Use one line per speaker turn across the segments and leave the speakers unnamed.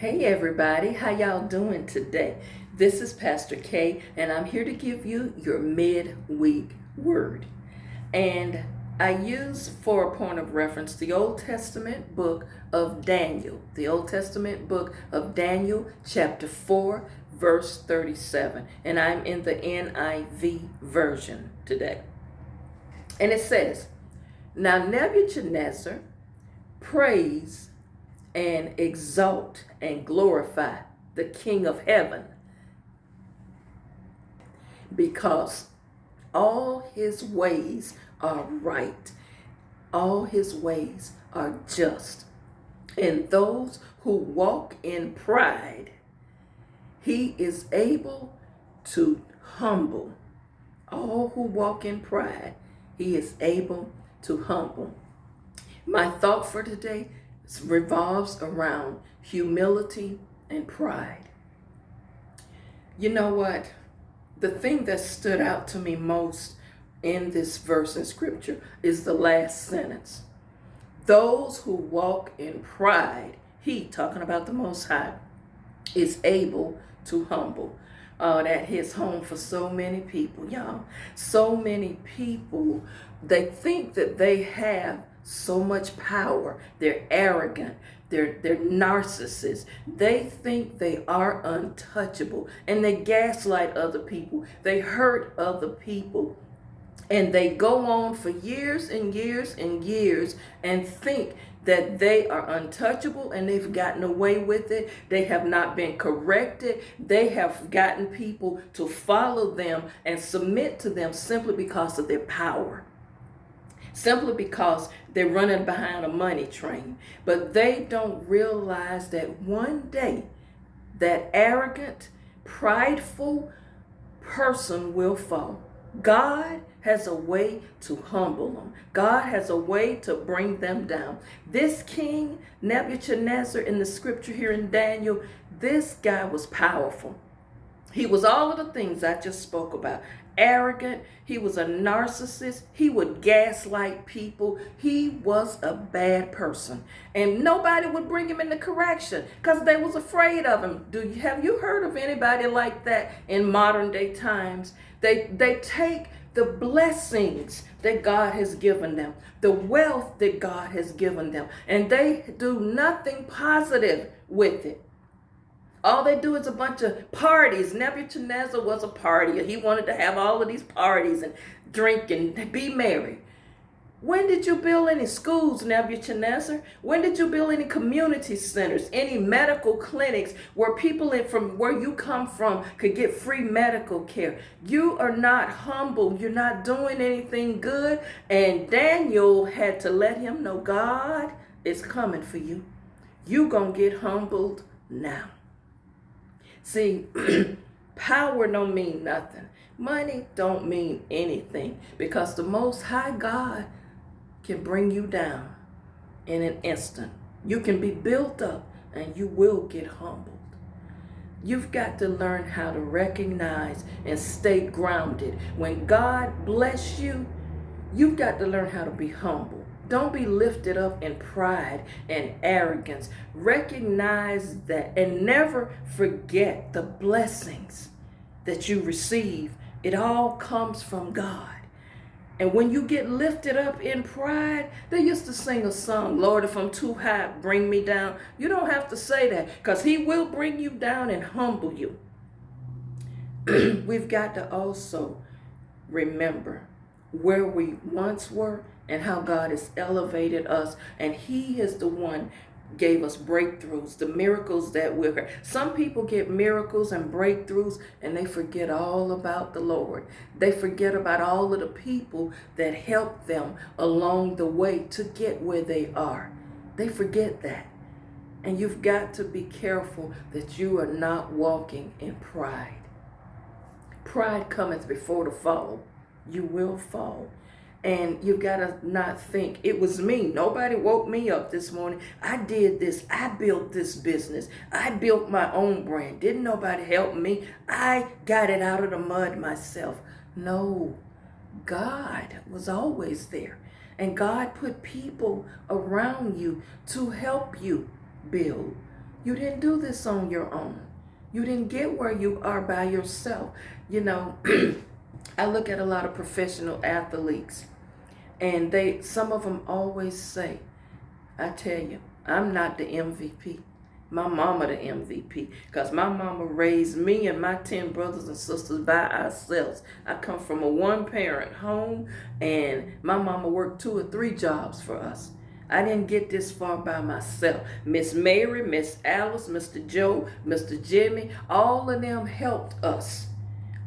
Hey everybody, how y'all doing today? This is Pastor K, and I'm here to give you your midweek word. And I use for a point of reference the Old Testament book of Daniel. The Old Testament book of Daniel, chapter 4, verse 37. And I'm in the NIV version today. And it says, Now Nebuchadnezzar praised and exalt and glorify the King of heaven, because all his ways are right, all his ways are just, and those who walk in pride, he is able to humble. All who walk in pride, he is able to humble. My thought for today revolves around humility and pride. You know what? The thing that stood out to me most in this verse in scripture is the last sentence. Those who walk in pride, he, talking about the Most High, is able to humble. That hits home for so many people, y'all. So many people, they think that they have so much power. They're arrogant. They're narcissists. They think they are untouchable, and they gaslight other people. They hurt other people. And they go on for years and years and years and think that they are untouchable and they've gotten away with it. They have not been corrected. They have gotten people to follow them and submit to them simply because of their power. Simply because they're running behind a money train. But they don't realize that one day that arrogant, prideful person will fall. God has a way to humble them. God has a way to bring them down. This king, Nebuchadnezzar, in the scripture here in Daniel, this guy was powerful. He was all of the things I just spoke about. Arrogant. He was a narcissist. He would gaslight people. He was a bad person. And nobody would bring him into correction because they was afraid of him. Have you heard of anybody like that in modern day times? They take the blessings that God has given them, the wealth that God has given them, and they do nothing positive with it. All they do is a bunch of parties. Nebuchadnezzar was a partier. He wanted to have all of these parties and drink and be merry. When did you build any schools, Nebuchadnezzar? When did you build any community centers, any medical clinics where people from where you come from could get free medical care? You are not humble. You're not doing anything good. And Daniel had to let him know God is coming for you. You gonna get humbled now. See, power don't mean nothing. Money don't mean anything, because the Most High God can bring you down in an instant. You can be built up and you will get humbled. You've got to learn how to recognize and stay grounded. When God bless you, you've got to learn how to be humble. Don't be lifted up in pride and arrogance. Recognize that and never forget the blessings that you receive. It all comes from God. And when you get lifted up in pride, they used to sing a song, Lord, if I'm too high, bring me down. You don't have to say that, because he will bring you down and humble you. We've got to also remember where we once were and how God has elevated us, and he is the one gave us breakthroughs, the miracles that we're. Some people get miracles and breakthroughs and they forget all about the Lord. They forget about all of the people that helped them along the way to get where they are. They forget that. And you've got to be careful that you are not walking in pride. Pride cometh before the fall. You will fall. And you've got to not think, it was me. Nobody woke me up this morning. I did this. I built this business. I built my own brand. Didn't nobody help me? I got it out of the mud myself. No, God was always there. And God put people around you to help you build, You didn't do this on your own. You didn't get where you are by yourself. You know, I look at a lot of professional athletes, and some of them always say, I tell you, I'm not the MVP. My mama the MVP. Because my mama raised me and my 10 brothers and sisters by ourselves. I come from a one-parent home, and my mama worked 2 or 3 jobs for us. I didn't get this far by myself. Miss Mary, Miss Alice, Mr. Joe, Mr. Jimmy, all of them helped us.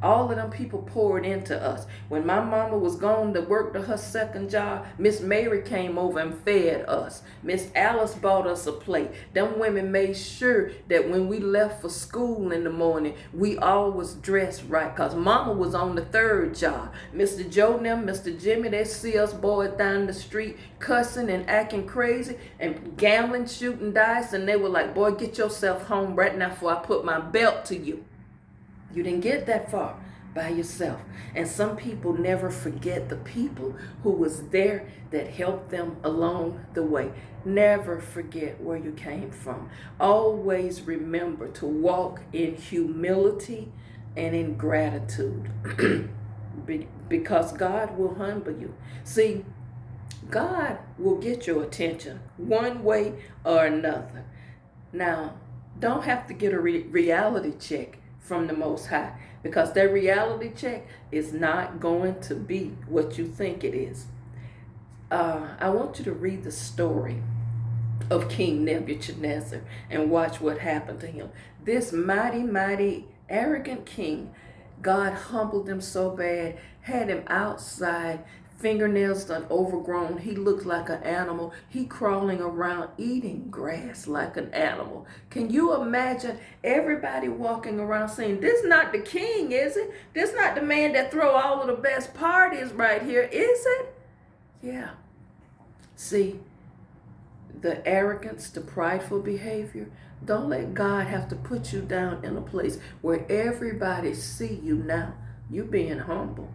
All of them people poured into us. When my mama was gone to work to her second job, Miss Mary came over and fed us. Miss Alice bought us a plate. Them women made sure that when we left for school in the morning, we all was dressed right, because mama was on the third job. Mr. Joe and them, Mr. Jimmy, they see us boys down the street cussing and acting crazy and gambling, shooting dice, and they were like, boy, get yourself home right now before I put my belt to you. You didn't get that far by yourself. And some people never forget the people who was there that helped them along the way. Never forget where you came from. Always remember to walk in humility and in gratitude. Because God will humble you. See, God will get your attention one way or another. Now, don't have to get a reality check from the Most High, because that reality check is not going to be what you think it is. I want you to read the story of King Nebuchadnezzar and watch what happened to him. This mighty, mighty, arrogant king, God humbled him so bad, had him outside, fingernails done overgrown. He looked like an animal. He crawling around eating grass like an animal. Can you imagine everybody walking around saying, this not the king, is it? This not the man that throw all of the best parties right here, is it? Yeah. See, the arrogance, the prideful behavior, don't let God have to put you down in a place where everybody see you now. You being humble.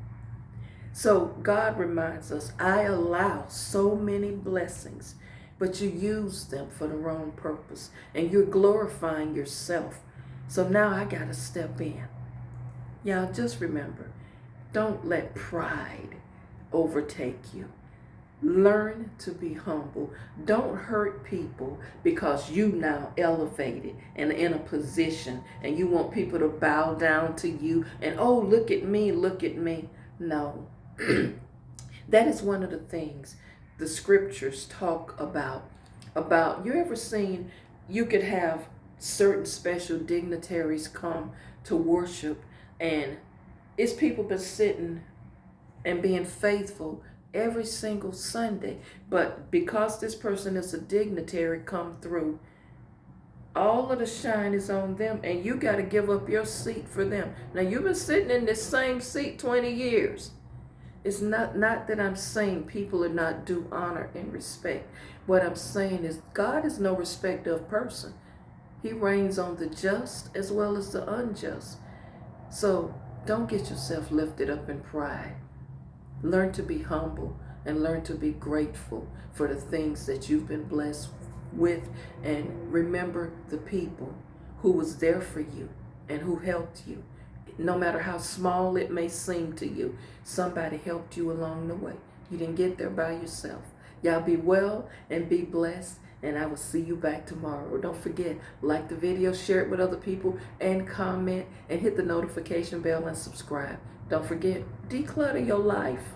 So God reminds us, I allow so many blessings, but you use them for the wrong purpose, and you're glorifying yourself. So now I got to step in. Y'all just remember, don't let pride overtake you. Learn to be humble. Don't hurt people because you now elevated and in a position, and you want people to bow down to you and, oh, look at me, look at me. No. That is one of the things the scriptures talk about. You ever seen, you could have certain special dignitaries come to worship, and it's people been sitting and being faithful every single Sunday, but because this person is a dignitary come through, all of the shine is on them, and you got to give up your seat for them. Now, you've been sitting in this same seat 20 years. It's not that I'm saying people are not due honor and respect. What I'm saying is God is no respecter of person. He reigns on the just as well as the unjust. So don't get yourself lifted up in pride. Learn to be humble and learn to be grateful for the things that you've been blessed with. And remember the people who was there for you and who helped you. No matter how small it may seem to you, somebody helped you along the way. You didn't get there by yourself. Y'all be well and be blessed, and I will see you back tomorrow. Don't forget, like the video, share it with other people, and comment, and hit the notification bell and subscribe. Don't forget, declutter your life.